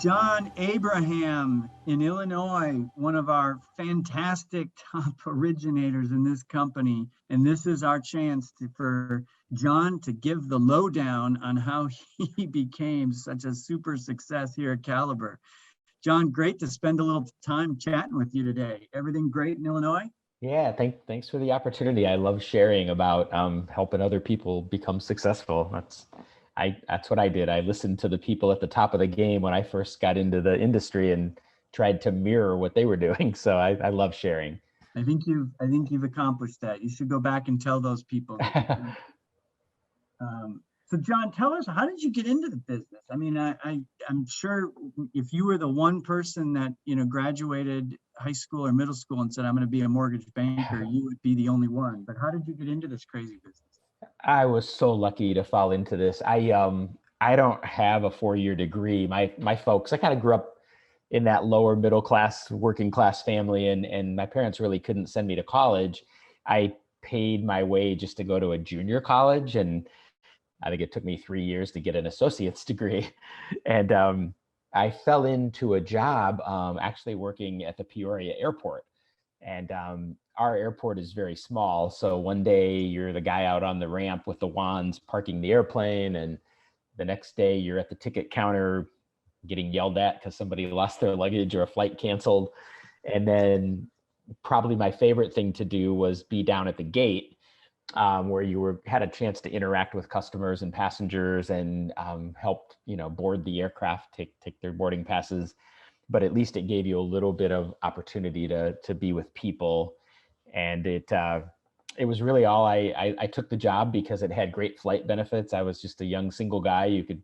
John Abraham in Illinois, one of our fantastic top originators in this company. And this is our chance for John to give the lowdown on how he became such a super success here at Caliber. John, great to spend a little time chatting with you today. Everything great in Illinois? Yeah, thanks for the opportunity. I love sharing about helping other people become successful. That's what I did. I listened to the people at the top of the game when I first got into the industry and tried to mirror what they were doing. So I love sharing. I think you've accomplished that. You should go back and tell those people that. So John, tell us, how did you get into the business? I mean, I'm sure if you were the one person that, graduated high school or middle school and said, I'm going to be a mortgage banker, you would be the only one. But how did you get into this crazy business? I was so lucky to fall into this. I don't have a 4-year degree. My folks, I kind of grew up in that lower middle class, working class family, and my parents really couldn't send me to college. I paid my way just to go to a junior college, and I think it took me 3 years to get an associate's degree. And I fell into a job actually working at the Peoria airport. And our airport is very small. So one day you're the guy out on the ramp with the wands parking the airplane. And the next day you're at the ticket counter getting yelled at because somebody lost their luggage or a flight canceled. And then probably my favorite thing to do was be down at the gate where you had a chance to interact with customers and passengers and help, board the aircraft, take their boarding passes. But at least it gave you a little bit of opportunity to be with people. And it was really all I took the job because it had great flight benefits. I was just a young single guy. You could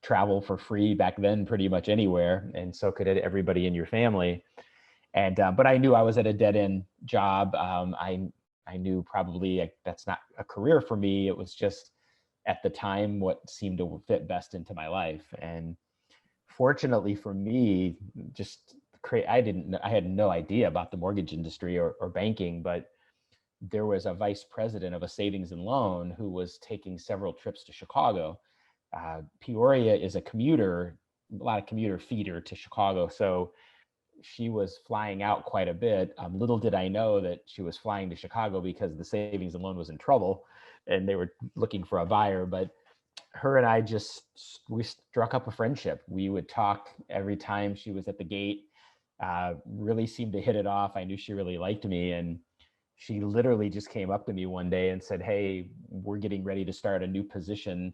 travel for free back then pretty much anywhere. And so could everybody in your family. And but I knew I was at a dead end job. I knew probably that's not a career for me. It was just at the time what seemed to fit best into my life. And fortunately for me, I had no idea about the mortgage industry or banking, but there was a vice president of a savings and loan who was taking several trips to Chicago. Peoria is a lot of commuter feeder to Chicago. So she was flying out quite a bit. Little did I know that she was flying to Chicago because the savings and loan was in trouble and they were looking for a buyer. But her and I we struck up a friendship. We would talk every time she was at the gate, really seemed to hit it off. I knew she really liked me. And she literally just came up to me one day and said, hey, we're getting ready to start a new position.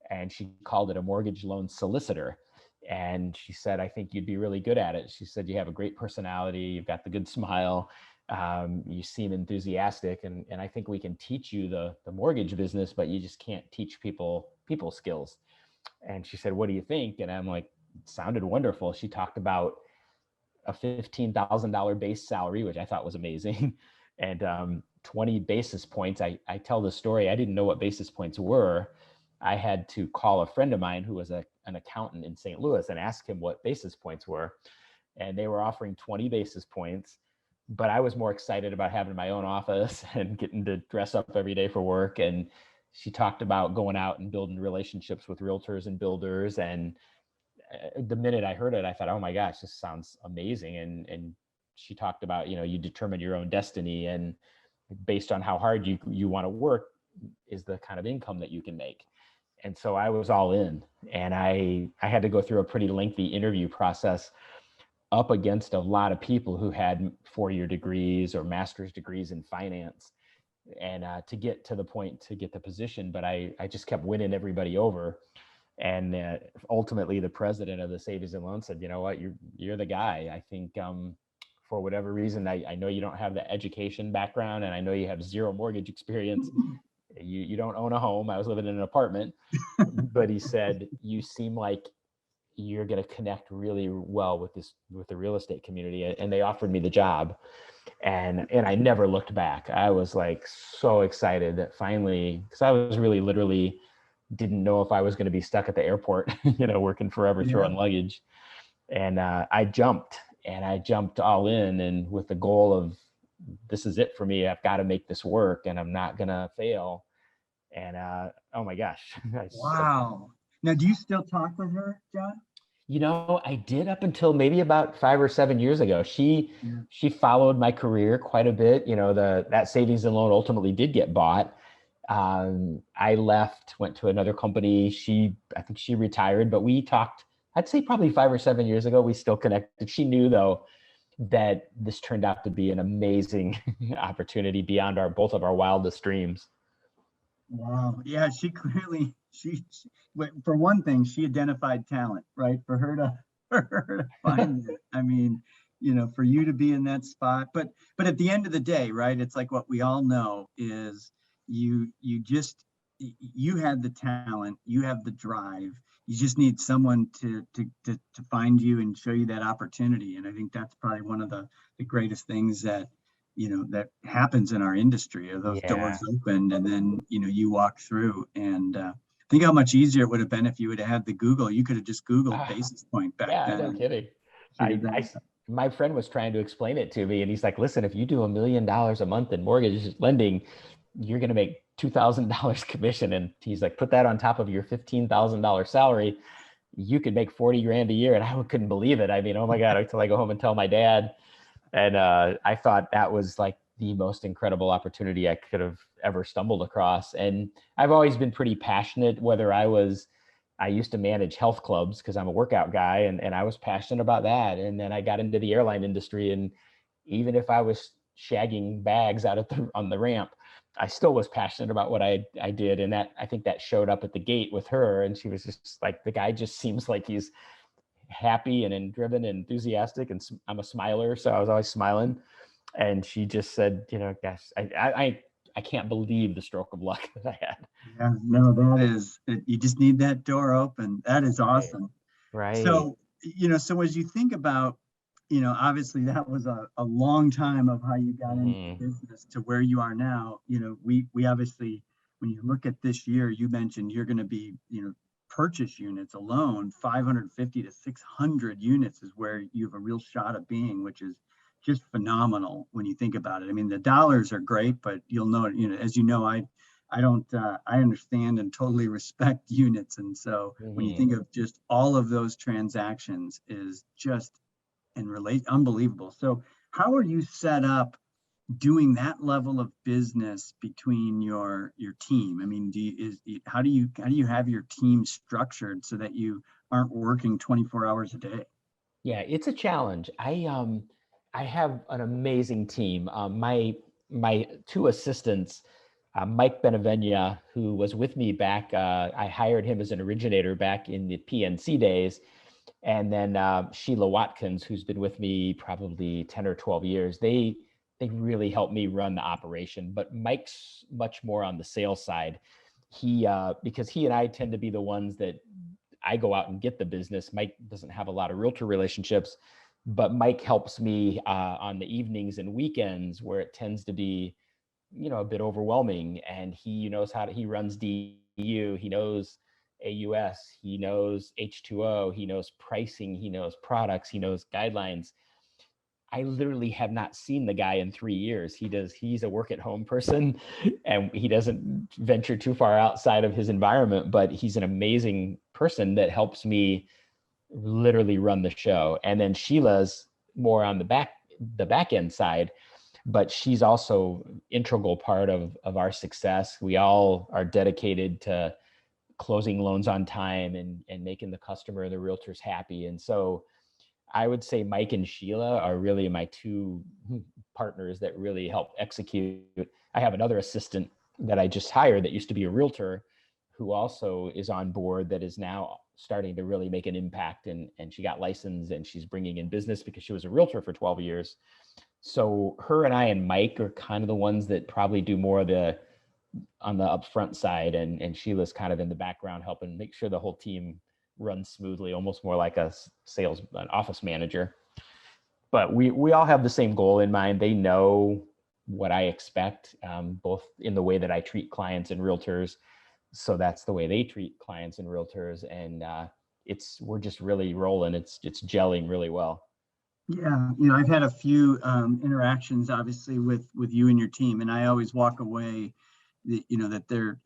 And she called it a mortgage loan solicitor. And she said, I think you'd be really good at it. She said, you have a great personality. You've got the good smile. You seem enthusiastic. And I think we can teach you the mortgage business, but you just can't teach people skills. And she said, what do you think? And I'm like, it sounded wonderful. She talked about a $15,000 base salary, which I thought was amazing. And 20 basis points. I tell the story. I didn't know what basis points were. I had to call a friend of mine who was an accountant in St. Louis and ask him what basis points were. And they were offering 20 basis points, but I was more excited about having my own office and getting to dress up every day for work. And she talked about going out and building relationships with realtors and builders. And the minute I heard it, I thought, oh my gosh, this sounds amazing. And she talked about, you determine your own destiny, and based on how hard you want to work is the kind of income that you can make. And so I was all in, and I had to go through a pretty lengthy interview process up against a lot of people who had 4-year degrees or master's degrees in finance, and to get to the point to get the position. But I just kept winning everybody over. And ultimately the president of the Savings and Loan said, you know what, you're the guy. I think for whatever reason, I know you don't have the education background, and I know you have zero mortgage experience. You don't own a home. I was living in an apartment. But he said, you seem like you're going to connect really well with the real estate community. And they offered me the job. And I never looked back. I was like so excited that finally, because I was really literally didn't know if I was going to be stuck at the airport, working forever, throwing luggage. And I jumped all in, and with the goal of, this is it for me. I've got to make this work, and I'm not going to fail. And oh my gosh. Wow. Now, do you still talk with her, John? You know, I did up until maybe about 5 or 7 years ago. Yeah. She followed my career quite a bit. You know, that savings and loan ultimately did get bought. I left, went to another company. I think she retired, but we talked, I'd say probably 5 or 7 years ago. We still connected. She knew though that this turned out to be an amazing opportunity beyond both of our wildest dreams. Wow. Yeah, she clearly for one thing, she identified talent, right? For her to for her to find it. I mean, for you to be in that spot. But at the end of the day, right? It's like what we all know is you just you had the talent, you have the drive. You just need someone to find you and show you that opportunity. And I think that's probably one of the greatest things that happens in our industry, are those Yeah. doors opened and then you walk through. And think how much easier it would have been if you would have had the Google. You could have just Googled Ah, basis point back yeah, then no and kidding. figured that I, out. my friend was trying to explain it to me, and he's like, "Listen, if you do $1 million a month in mortgage lending, you're going to make $2,000 commission." And he's like, "Put that on top of your $15,000 salary, you could make 40 grand a year." And I couldn't believe it. I mean, oh my God, until I go home and tell my dad. And I thought that was like the most incredible opportunity I could have ever stumbled across. And I've always been pretty passionate, I used to manage health clubs because I'm a workout guy, and I was passionate about that. And then I got into the airline industry, and even if I was shagging bags out on the ramp, I still was passionate about what I did. And that, I think that showed up at the gate with her. And she was just like, the guy just seems like he's happy and driven and enthusiastic. And I'm a smiler, so I was always smiling. And she just said, gosh, I can't believe the stroke of luck that I had. Yeah, no, that is it. You just need that door open. That is Right. awesome. Right. So as you think about, obviously that was a long time of how you got into Hmm. business to where you are now. We obviously, when you look at this year, you mentioned you're going to be, purchase units alone, 550 to 600 units is where you have a real shot of being, which is just phenomenal when you think about it. I mean, the dollars are great, but you'll know, as you know, I don't, I understand and totally respect units. And so when you Hmm. think of just all of those transactions is just and relate unbelievable. So how are you set up doing that level of business between your team? I mean, how do you have your team structured so that you aren't working 24 hours a day? Yeah, it's a challenge. I have an amazing team. My two assistants, Mike Benevenia, who was with me back. I hired him as an originator back in the PNC days, and then Sheila Watkins, who's been with me probably 10 or 12 years. They really helped me run the operation. But Mike's much more on the sales side. Because he and I tend to be the ones that I go out and get the business. Mike doesn't have a lot of realtor relationships, but Mike helps me on the evenings and weekends where it tends to be, a bit overwhelming. And he knows he runs DU, he knows AUS, he knows H2O, he knows pricing, he knows products, he knows guidelines. I literally have not seen the guy in 3 years. He's a work at home person and he doesn't venture too far outside of his environment, but he's an amazing person that helps me literally run the show. And then Sheila's more on the back end side, but she's also integral part of our success. We all are dedicated to closing loans on time and making the customer and the realtors happy. And so I would say Mike and Sheila are really my two partners that really help execute. I have another assistant that I just hired that used to be a realtor who also is on board, that is now starting to really make an impact. And she got licensed and she's bringing in business because she was a realtor for 12 years. So her and I and Mike are kind of the ones that probably do more of on the upfront side, and Sheila's kind of in the background helping make sure the whole team runs smoothly, almost more like an office manager. But we all have the same goal in mind. They know what I expect, both in the way that I treat clients and realtors. So that's the way they treat clients and realtors, and we're just really rolling. It's gelling really well. Yeah, I've had a few interactions, obviously, with you and your team, and I always walk away, that they're,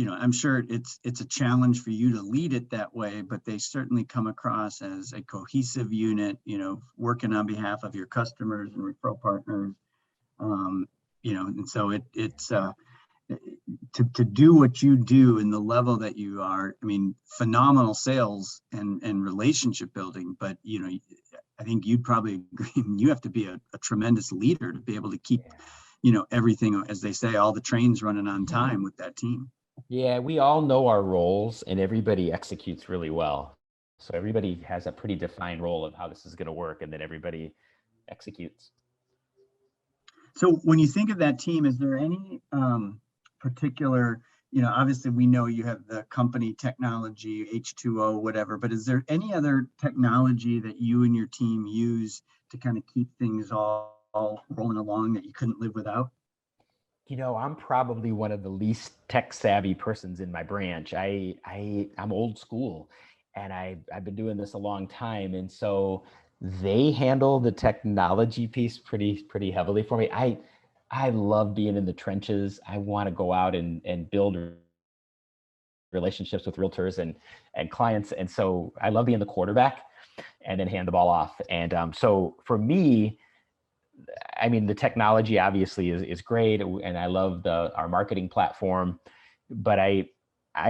I'm sure it's a challenge for you to lead it that way, but they certainly come across as a cohesive unit, working on behalf of your customers and referral partners. And so it's to do what you do in the level that you are. I mean, phenomenal sales and relationship building, but I think you'd probably agree, you have to be a tremendous leader to be able to keep everything, as they say, all the trains running on time with that team. Yeah, we all know our roles and everybody executes really well. So everybody has a pretty defined role of how this is going to work, and then everybody executes. So when you think of that team, is there any particular, obviously we know you have the company technology, H2O, whatever, but is there any other technology that you and your team use to kind of keep things all rolling along that you couldn't live without? I'm probably one of the least tech savvy persons in my branch. I'm old school, and I've been doing this a long time, and so they handle the technology piece pretty heavily for me. I love being in the trenches. I want to go out and build relationships with realtors and clients, and so I love being the quarterback and then hand the ball off. And so for me, I mean, the technology obviously is great, and I love our marketing platform, but I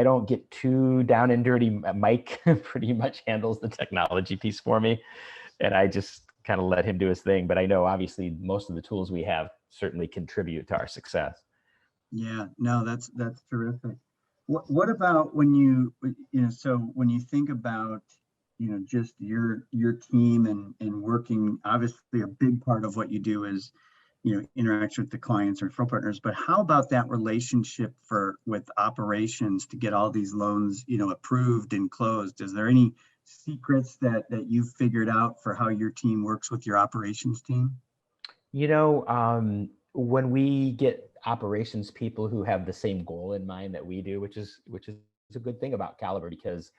don't get too down and dirty. Mike pretty much handles the technology piece for me, and I just kind of let him do his thing. But I know obviously most of the tools we have certainly contribute to our success. Yeah, no, that's terrific. What about when so when you think about just your team and working, obviously a big part of what you do is interaction with the clients or referral partners, but how about that relationship with operations to get all these loans approved and closed? Is there any secrets that you've figured out for how your team works with your operations team? When we get operations people who have the same goal in mind that we do, which is a good thing about Caliber, because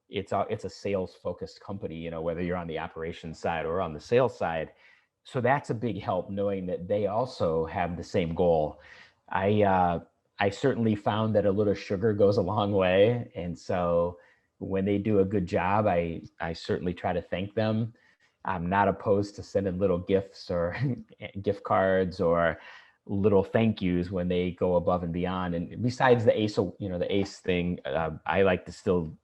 it's a sales focused company, whether you're on the operations side or on the sales side. So that's a big help, knowing that they also have the same goal. I certainly found that a little sugar goes a long way. And so when they do a good job, I certainly try to thank them. I'm not opposed to sending little gifts or gift cards or little thank yous when they go above and beyond. And besides the ACE thing, I like to still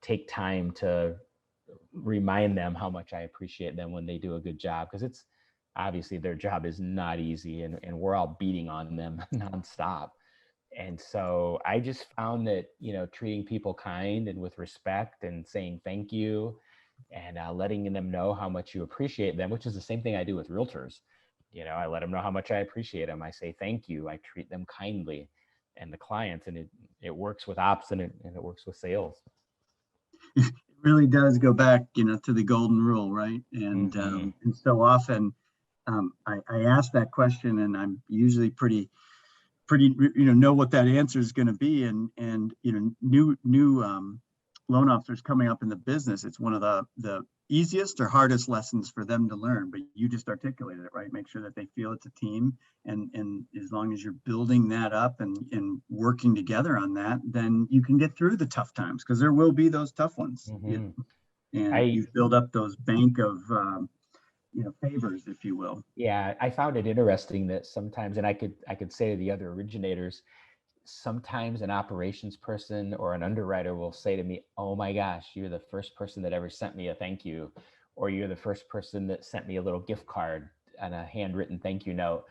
take time to remind them how much I appreciate them when they do a good job, because it's obviously their job is not easy, and we're all beating on them nonstop. And so I just found that, treating people kind and with respect and saying thank you and letting them know how much you appreciate them, which is the same thing I do with realtors. I let them know how much I appreciate them. I say thank you. I treat them kindly, and the clients, and it works with ops and it works with sales. It really does go back, to the golden rule, right? And and so often, I ask that question, and I'm usually pretty, know what that answer is going to be. And new loan officers coming up in the business, it's one of the easiest or hardest lessons for them to learn. But you just articulated it, right? Make sure that they feel it's a team, and as long as you're building that up and working together on that, then you can get through the tough times, because there will be those tough ones. And you build up those bank of favors, if you will. Yeah, I found it interesting that sometimes, and I could say to the other originators, sometimes an operations person or an underwriter will say to me, "Oh my gosh, you're the first person that ever sent me a thank you," or "You're the first person that sent me a little gift card and a handwritten thank you note."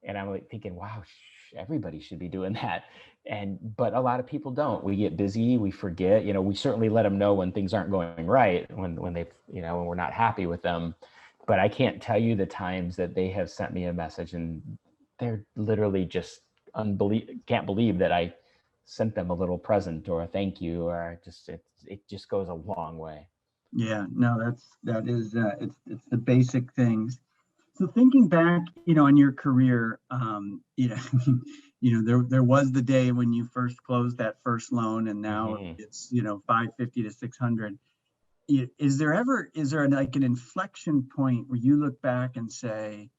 And I'm like thinking, wow, everybody should be doing that. But a lot of people don't. We get busy, we forget. We certainly let them know when things aren't going right, when they, when we're not happy with them. But I can't tell you the times that they have sent me a message and they're literally just can't believe that I sent them a little present or a thank you, or it just goes a long way. Yeah, no, that is it's the basic things. So thinking back, on your career, there was the day when you first closed that first loan, and now it's 550 to 600. Is there like an inflection point where you look back and say,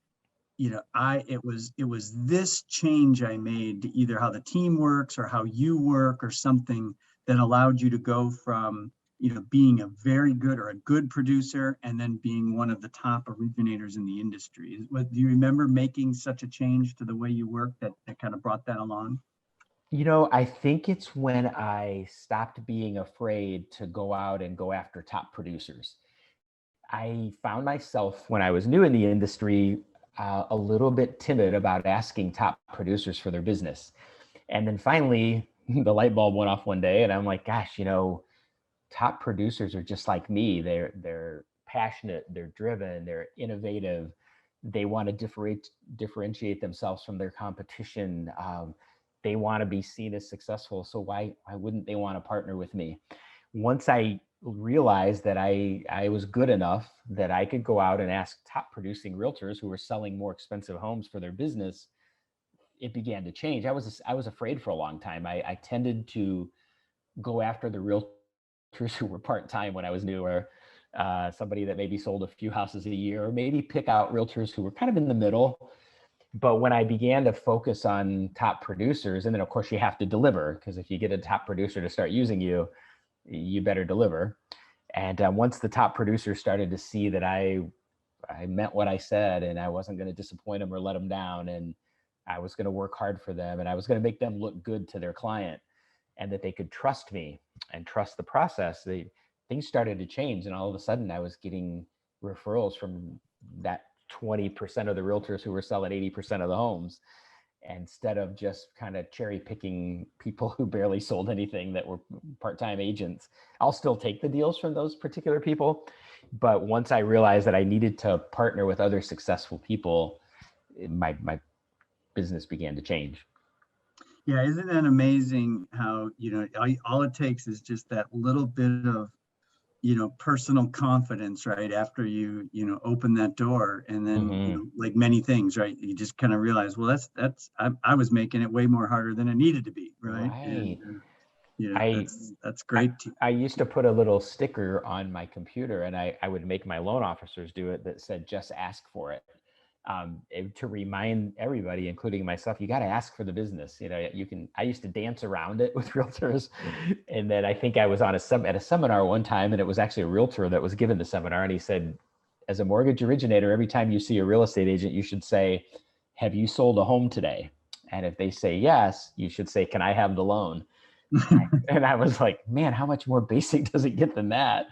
it was this change I made to either how the team works or how you work or something that allowed you to go from, being a very good or a good producer and then being one of the top originators in the industry. Do you remember making such a change to the way you work that kind of brought that along? I think it's when I stopped being afraid to go out and go after top producers. I found myself when I was new in the industry, a little bit timid about asking top producers for their business. And then finally, the light bulb went off one day and I'm like, gosh, top producers are just like me. They're passionate, they're driven, they're innovative. They want to differentiate themselves from their competition. They want to be seen as successful. So why wouldn't they want to partner with me? Once I realized that I was good enough that I could go out and ask top producing realtors who were selling more expensive homes for their business, it began to change. I was afraid for a long time. I tended to go after the realtors who were part-time when I was new, or somebody that maybe sold a few houses a year, or maybe pick out realtors who were kind of in the middle. But when I began to focus on top producers, and then of course you have to deliver, because if you get a top producer to start using you, you better deliver. And once the top producers started to see that I meant what I said and I wasn't going to disappoint them or let them down, and I was going to work hard for them and I was going to make them look good to their client, and that they could trust me and trust the process, things started to change. And all of a sudden I was getting referrals from that 20% of the realtors who were selling 80% of the homes, instead of just kind of cherry picking people who barely sold anything that were part-time agents. I'll still take the deals from those particular people, but once I realized that I needed to partner with other successful people, my business began to change. Yeah, isn't that amazing how, all it takes is just that little bit of, personal confidence, right? After you open that door, and then, like many things, right? You just kind of realize, well, I was making it way more harder than it needed to be, right? And, that's great. I used to put a little sticker on my computer, and I would make my loan officers do it, that said, just ask for it. To remind everybody, including myself, you got to ask for the business. I used to dance around it with realtors. And then I think I was on at a seminar one time, and it was actually a realtor that was given the seminar. And he said, as a mortgage originator, every time you see a real estate agent, you should say, have you sold a home today? And if they say yes, you should say, can I have the loan? And I was like, man, how much more basic does it get than that?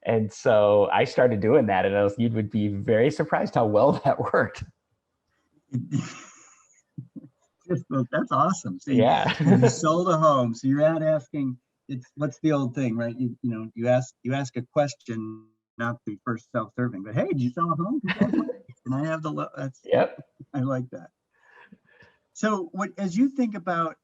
And so I started doing that, and you would be very surprised how well that worked. That's awesome. So yeah. You sold a home. So you're out asking, what's the old thing, right? You ask a question, not the first self-serving, but hey, did you sell a home? Can I have the Yep. I like that. So as you think about,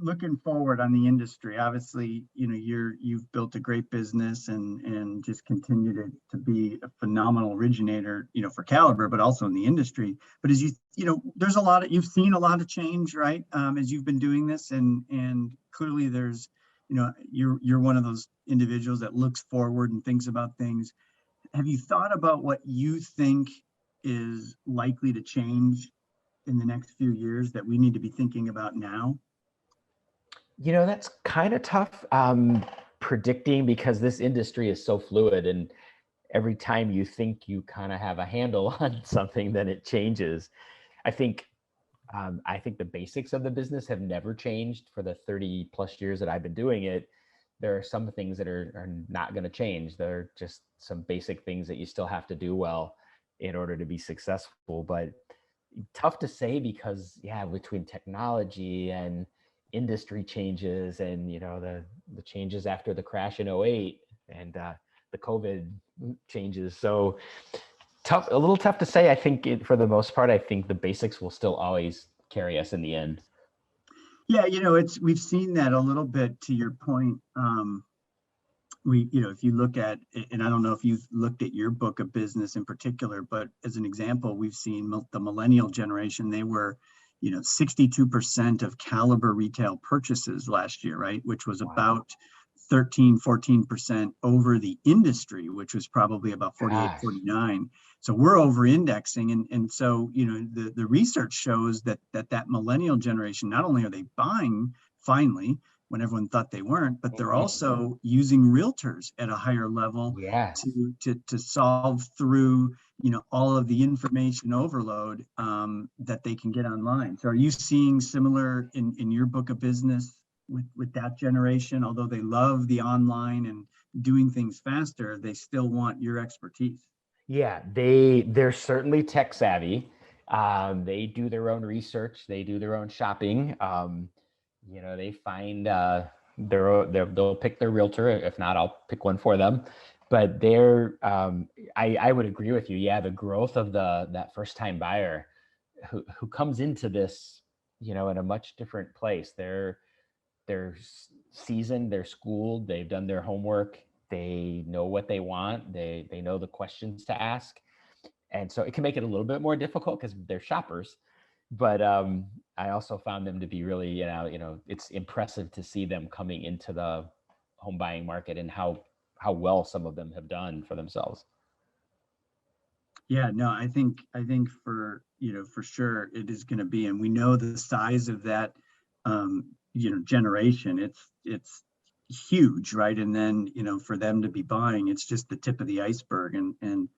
looking forward on the industry, obviously, you've built a great business and just continue to be a phenomenal originator, for Caliber, but also in the industry. But as there's you've seen a lot of change, right? As you've been doing this, and clearly there's, you're one of those individuals that looks forward and thinks about things. Have you thought about what you think is likely to change in the next few years that we need to be thinking about now? That's kind of tough predicting, because this industry is so fluid, and every time you think you kind of have a handle on something, then it changes. I think the basics of the business have never changed for the 30 plus years that I've been doing it. There are some things that are not going to change. There are just some basic things that you still have to do well in order to be successful, but tough to say, because between technology and industry changes, and the changes after the crash in 2008, and the COVID changes, so a little tough to say. I think for the most part, I think the basics will still always carry us in the end. Yeah, we've seen that a little bit, to your point. If you look at, and I don't know if you've looked at your book of business in particular, but as an example, we've seen the millennial generation. They were 62% of Caliber retail purchases last year, right? Which was about 13-14% over the industry, which was probably about 48-49. So we're over indexing. And so, the research shows that millennial generation, not only are they buying finally when everyone thought they weren't, but they're also using realtors at a higher level to solve through, all of the information overload that they can get online. So are you seeing similar in your book of business with that generation? Although they love the online and doing things faster, they still want your expertise. Yeah, they're certainly tech savvy. They do their own research. They do their own shopping. They find they'll pick their realtor. If not, I'll pick one for them. But I would agree with you. Yeah, the growth of that first time buyer who comes into this, in a much different place. They're seasoned, they're schooled, they've done their homework, they know what they want, they know the questions to ask. And so it can make it a little bit more difficult because they're shoppers. But I also found them to be really, it's impressive to see them coming into the home buying market and how well some of them have done for themselves. Yeah, no, I think for sure it is going to be, and we know the size of that generation. It's huge, right? And then for them to be buying, it's just the tip of the iceberg, and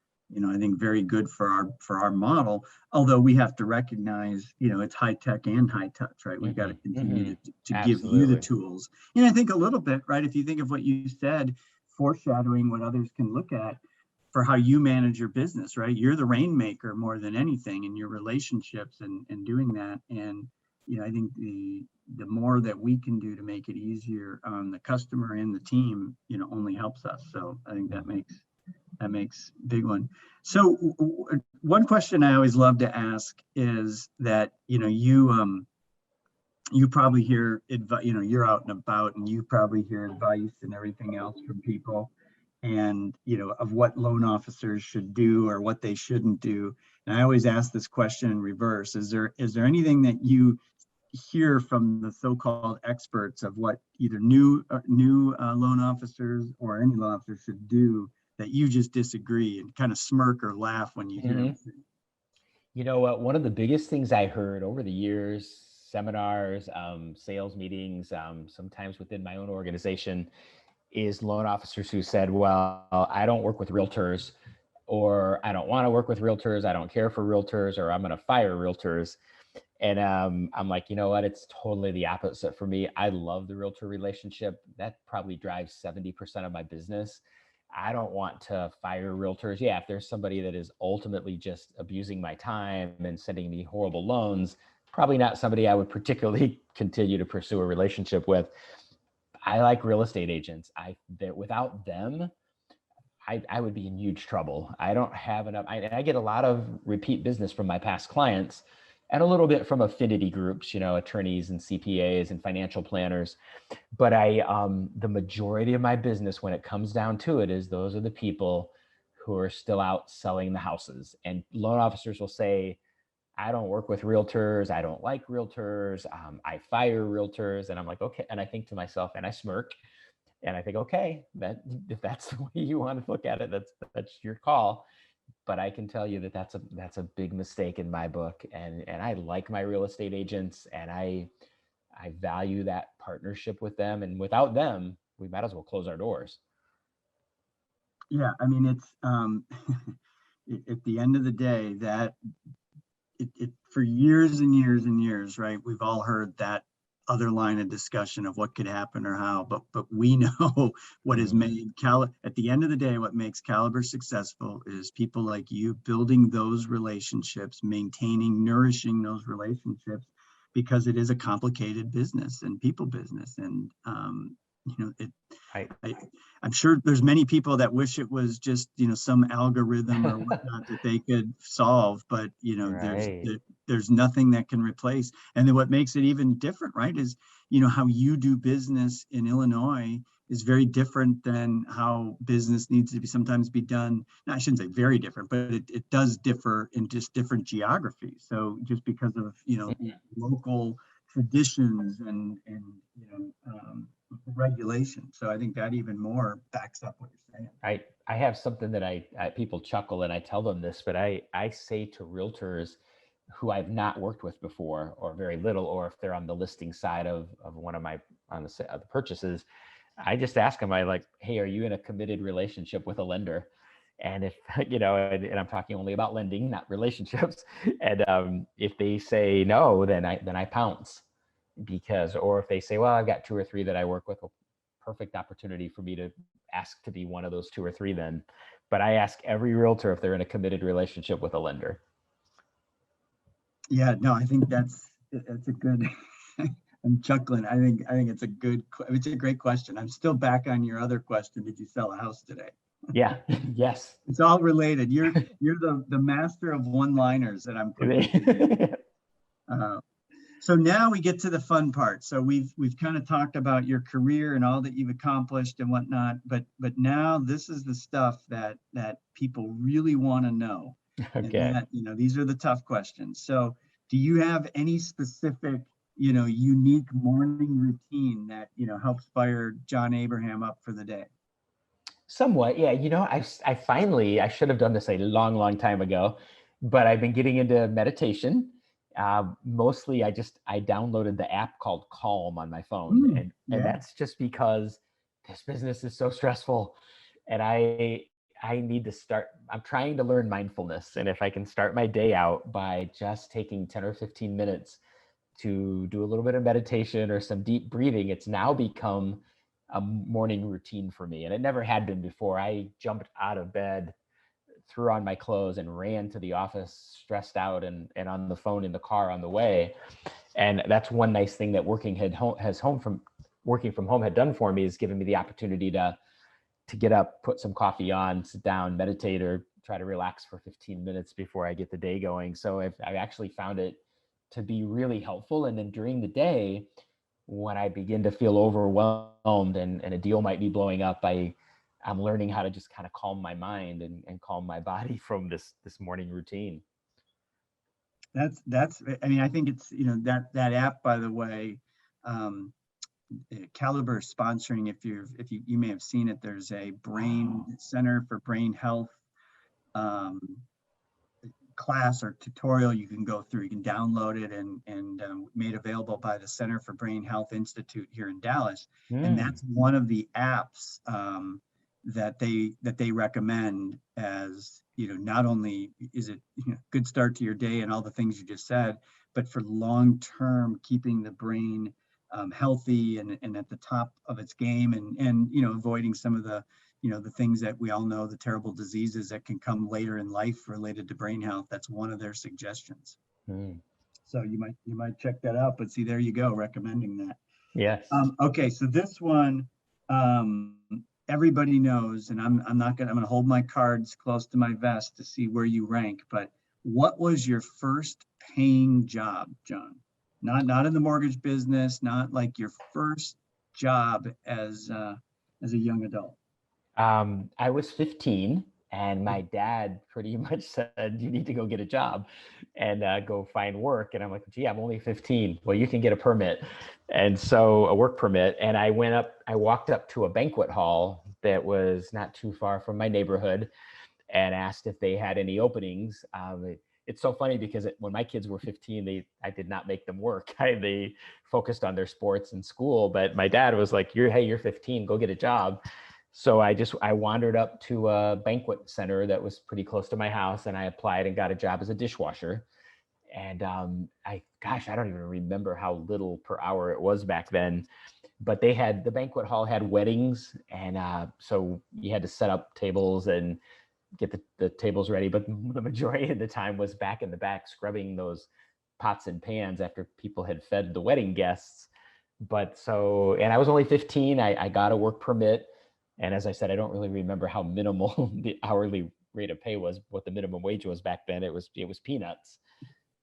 I think very good for our model. Although we have to recognize it's high tech and high touch, right? We've got to continue to give you the tools. And I think a little bit, right? If you think of what you said, foreshadowing what others can look at for how you manage your business, right? You're the rainmaker more than anything in your relationships and doing that. And, I think the more that we can do to make it easier on the customer and the team, only helps us. So I think that makes big one. So one question I always love to ask is that, you probably hear advice, you're out and about and you probably hear advice and everything else from people, and of what loan officers should do or what they shouldn't do. And I always ask this question in reverse: is there anything that you hear from the so-called experts of what either new loan officers or any loan officer should do that you just disagree and kind of smirk or laugh when you hear them? You know what? One of the biggest things I heard over the years, seminars, sales meetings, sometimes within my own organization, is loan officers who said, well, I don't work with realtors, or I don't want to work with realtors, I don't care for realtors, or I'm going to fire realtors. And I'm like, you know what? It's totally the opposite for me. I love the realtor relationship. That probably drives 70% of my business. I don't want to fire realtors. Yeah, if there's somebody that is ultimately just abusing my time and sending me horrible loans, probably not somebody I would particularly continue to pursue a relationship with. I like real estate agents. Without them, I would be in huge trouble. I don't have enough. I get a lot of repeat business from my past clients and a little bit from affinity groups, attorneys and CPAs and financial planners. But the majority of my business, when it comes down to it, is those are the people who are still out selling the houses. And loan officers will say, I don't work with realtors. I don't like realtors. I fire realtors. And I'm like, okay. And I think to myself, and I smirk, and I think, okay, if that's the way you want to look at it, that's your call. But I can tell you that that's a big mistake in my book. And I like my real estate agents, and I value that partnership with them. And without them, we might as well close our doors. Yeah, I mean, it's at the end of the day, that it for years and years and years, right? We've all heard that other line of discussion of what could happen or how, but we know what has made at the end of the day, what makes Caliber successful is people like you building those relationships, maintaining, nourishing those relationships, because it is a complicated business and people business. And I'm sure there's many people that wish it was just some algorithm or whatnot that they could solve, but there's nothing that can replace. And then what makes it even different, right, is how you do business in Illinois is very different than how business needs to sometimes be done. No, I shouldn't say very different, but it does differ in just different geographies. So just because of local traditions and regulation. So I think that even more backs up what you're saying. I have something that I people chuckle and I tell them this, but I say to realtors who I've not worked with before or very little, or if they're on the listing side of one of my on the purchases, I just ask them, I like, hey, are you in a committed relationship with a lender? And if, and I'm talking only about lending, not relationships. And if they say no, then I pounce, because, or if they say, well, I've got 2 or 3 that I work with, a perfect opportunity for me to ask to be one of those 2 or 3 then. But I ask every realtor if they're in a committed relationship with a lender. Yeah, no, I think that's a good, I'm chuckling. I think it's it's a great question. I'm still back on your other question. Did you sell a house today? Yeah. Yes. It's all related. You're the master of one-liners that I'm quickly. So now we get to the fun part. So we've kind of talked about your career and all that you've accomplished and whatnot, but now this is the stuff that people really want to know. Okay. And that, these are the tough questions. So do you have any specific, unique morning routine that, helps fire John Abraham up for the day? Somewhat, yeah. I finally, I should have done this a long, long time ago, but I've been getting into meditation. Mostly, I downloaded the app called Calm on my phone, and that's just because this business is so stressful, and I need to start. I'm trying to learn mindfulness, and if I can start my day out by just taking 10 or 15 minutes to do a little bit of meditation or some deep breathing, it's now become a morning routine for me. And it never had been before. I jumped out of bed, threw on my clothes, and ran to the office stressed out and on the phone in the car on the way. And that's one nice thing that working from home had done for me, is given me the opportunity to get up, put some coffee on, sit down, meditate, or try to relax for 15 minutes before I get the day going. So I've actually found it to be really helpful. And then during the day, when I begin to feel overwhelmed and a deal might be blowing up, I'm learning how to just kind of calm my mind and calm my body from this morning routine. That's, I mean, I think it's, that app, by the way, Caliber is sponsoring. If you may have seen it, there's a brain center for brain health class or tutorial you can go through. You can download it and made available by the Center for Brain Health Institute here in Dallas. And that's one of the apps that they recommend as, not only is it good start to your day and all the things you just said, but for long-term keeping the brain healthy and at the top of its game, and avoiding some of the the things that we all know, the terrible diseases that can come later in life related to brain health. That's one of their suggestions. So you might check that out. But see, there you go, recommending that. Yes. Okay, so this one everybody knows, and I'm gonna hold my cards close to my vest to see where you rank. But what was your first paying job, John? Not in the mortgage business, not like your first job as a young adult. I was 15, and my dad pretty much said, you need to go get a job and go find work. And I'm like, gee, I'm only 15. Well, you can get a permit. And so a work permit. And I walked up to a banquet hall that was not too far from my neighborhood and asked if they had any openings. It's so funny because when my kids were 15, I did not make them work. They focused on their sports and school, but my dad was like, you're 15, go get a job. So I wandered up to a banquet center that was pretty close to my house, and I applied and got a job as a dishwasher. And I don't even remember how little per hour it was back then, but the banquet hall had weddings, and so you had to set up tables and get the tables ready. But the majority of the time was back in the back scrubbing those pots and pans after people had fed the wedding guests. And I was only 15. I got a work permit. And as I said, I don't really remember how minimal the hourly rate of pay was, what the minimum wage was back then. It was peanuts,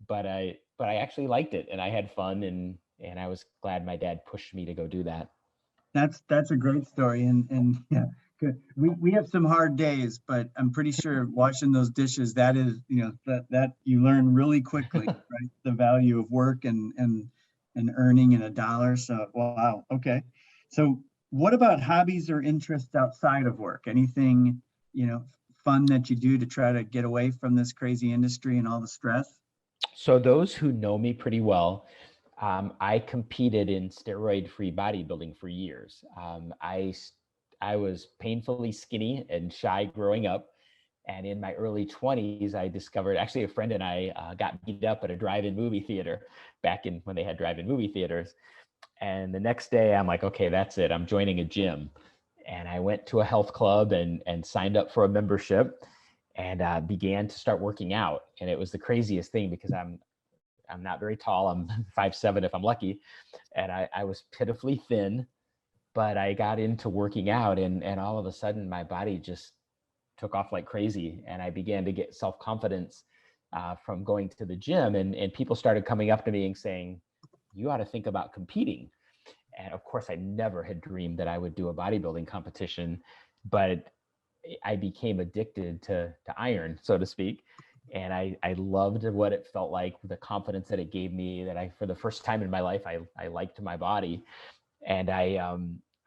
but I actually liked it, and I had fun, and I was glad my dad pushed me to go do that. That's a great story, and yeah, good. We have some hard days, but I'm pretty sure washing those dishes, that is, that you learn really quickly, right? The value of work and earning in a dollar. So wow, okay. So what about hobbies or interests outside of work? Anything, fun that you do to try to get away from this crazy industry and all the stress? So those who know me pretty well, I competed in steroid-free bodybuilding for years. I was painfully skinny and shy growing up. And in my early 20s, I discovered, actually a friend and I got beat up at a drive-in movie theater back in when they had drive-in movie theaters. And the next day I'm like, okay, that's it. I'm joining a gym. And I went to a health club and signed up for a membership and began to start working out. And it was the craziest thing because I'm not very tall. I'm 5'7" if I'm lucky. And I was pitifully thin, but I got into working out and all of a sudden my body just took off like crazy. And I began to get self-confidence from going to the gym, and people started coming up to me and saying, you ought to think about competing. And of course, I never had dreamed that I would do a bodybuilding competition, but I became addicted to iron, so to speak. And I loved what it felt like, the confidence that it gave me, that for the first time in my life, I liked my body. And I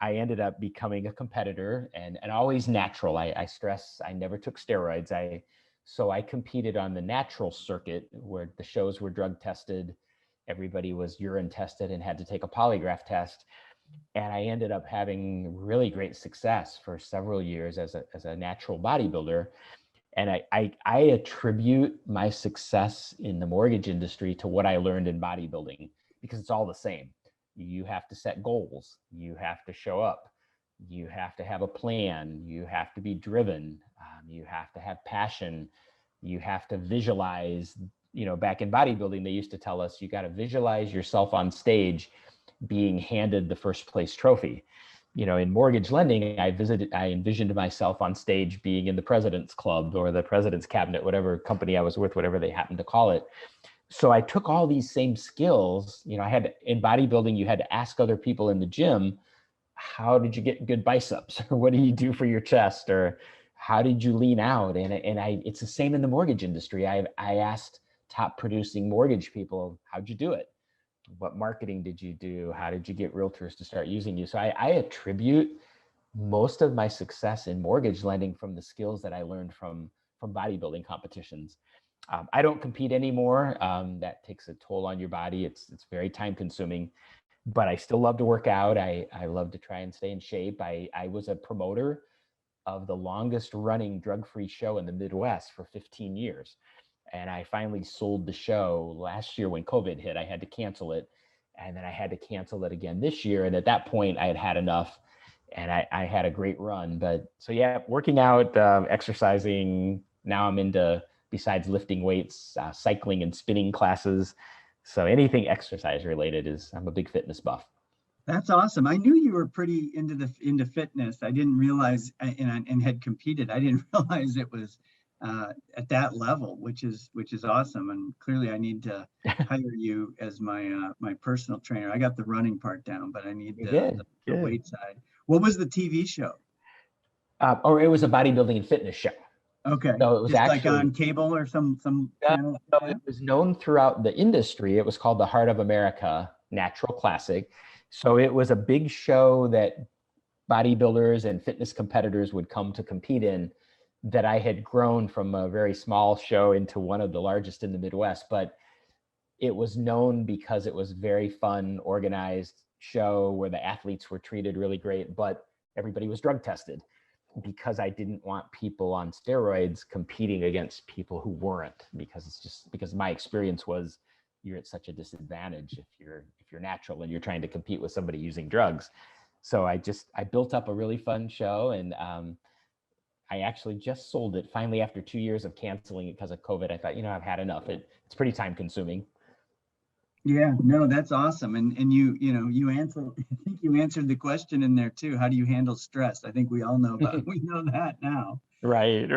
ended up becoming a competitor and always natural. I stress, I never took steroids. So I competed on the natural circuit where the shows were drug tested. Everybody was urine tested and had to take a polygraph test. And I ended up having really great success for several years as a natural bodybuilder. And I attribute my success in the mortgage industry to what I learned in bodybuilding, because it's all the same. You have to set goals. You have to show up. You have to have a plan. You have to be driven. You have to have passion. You have to visualize. Back in bodybuilding, they used to tell us you got to visualize yourself on stage being handed the first place trophy. In mortgage lending, I envisioned myself on stage being in the president's club or the president's cabinet, whatever company I was with, whatever they happened to call it. So I took all these same skills. In bodybuilding, you had to ask other people in the gym, how did you get good biceps? Or what do you do for your chest? Or how did you lean out? It's the same in the mortgage industry. I asked top producing mortgage people, how'd you do it? What marketing did you do? How did you get realtors to start using you? So I attribute most of my success in mortgage lending from the skills that I learned from bodybuilding competitions. I don't compete anymore. That takes a toll on your body. It's very time consuming, but I still love to work out. I love to try and stay in shape. I was a promoter of the longest running drug-free show in the Midwest for 15 years. And I finally sold the show last year when COVID hit. I had to cancel it. And then I had to cancel it again this year. And at that point I had had enough, and I had a great run. But so yeah, working out, exercising. Now I'm into, besides lifting weights, cycling and spinning classes. So anything exercise related I'm a big fitness buff. That's awesome. I knew you were pretty into fitness. I didn't realize, and had competed. I didn't realize it was at that level, which is awesome. And clearly, I need to hire you as my my personal trainer. I got the running part down, but I need the weight side. What was the TV show? Or it was a bodybuilding and fitness show. Okay. So it was just actually like on cable or some channel. No, it was known throughout the industry. It was called the Heart of America Natural Classic. So it was a big show that bodybuilders and fitness competitors would come to compete in, that I had grown from a very small show into one of the largest in the Midwest. But it was known because it was very fun, organized show where the athletes were treated really great, but everybody was drug tested, because I didn't want people on steroids competing against people who weren't, because my experience was, you're at such a disadvantage if you're natural and you're trying to compete with somebody using drugs. So I built up a really fun show, and I actually just sold it finally after 2 years of canceling it because of COVID. I thought, I've had enough. It's pretty time consuming. Yeah, no, that's awesome. And you answered, I think you answered the question in there too. How do you handle stress? I think we all know we know that now. Right.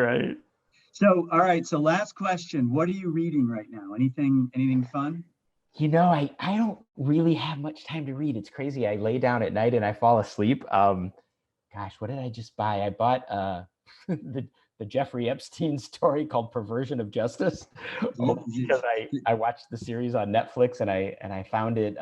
So, all right. So last question, what are you reading right now? Anything fun? I don't really have much time to read. It's crazy. I lay down at night and I fall asleep. Gosh, what did I just buy? I bought the Jeffrey Epstein story called Perversion of Justice, because I watched the series on Netflix and I found it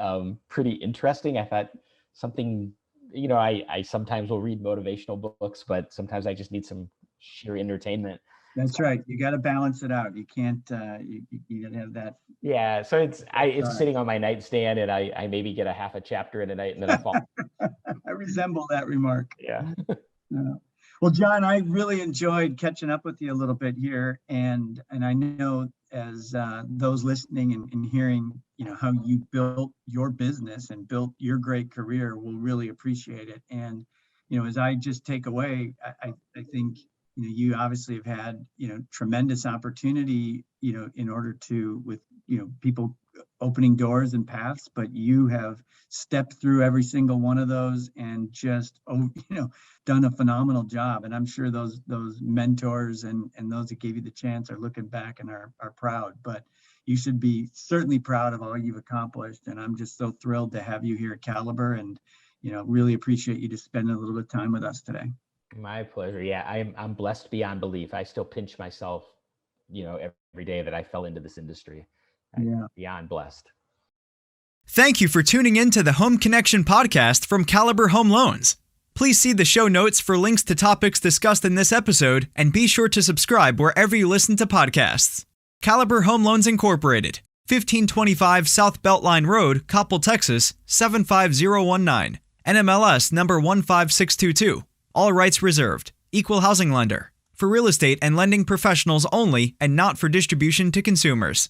pretty interesting. I thought something I sometimes will read motivational books, but sometimes I just need some sheer entertainment. That's right. You got to balance it out. You can't, you got to have that. Yeah. So it's sitting on my nightstand, and I maybe get a half a chapter in a night, and then I fall. I resemble that remark. Yeah. Well, John, I really enjoyed catching up with you a little bit here, and I know as those listening and hearing, how you built your business and built your great career will really appreciate it. And as I just take away, I think you obviously have had tremendous opportunity in order to with people opening doors and paths, but you have stepped through every single one of those and just done a phenomenal job. And I'm sure those mentors and those that gave you the chance are looking back and are proud. But you should be certainly proud of all you've accomplished. And I'm just so thrilled to have you here at Caliber, and really appreciate you just spending a little bit of time with us today. My pleasure. Yeah, I'm blessed beyond belief. I still pinch myself, every day that I fell into this industry. I'm beyond blessed. Thank you for tuning in to the Home Connection podcast from Caliber Home Loans. Please see the show notes for links to topics discussed in this episode, and be sure to subscribe wherever you listen to podcasts. Caliber Home Loans Incorporated, 1525 South Beltline Road, Coppell, Texas, 75019. NMLS number 15622. All rights reserved. Equal housing lender. For real estate and lending professionals only, and not for distribution to consumers.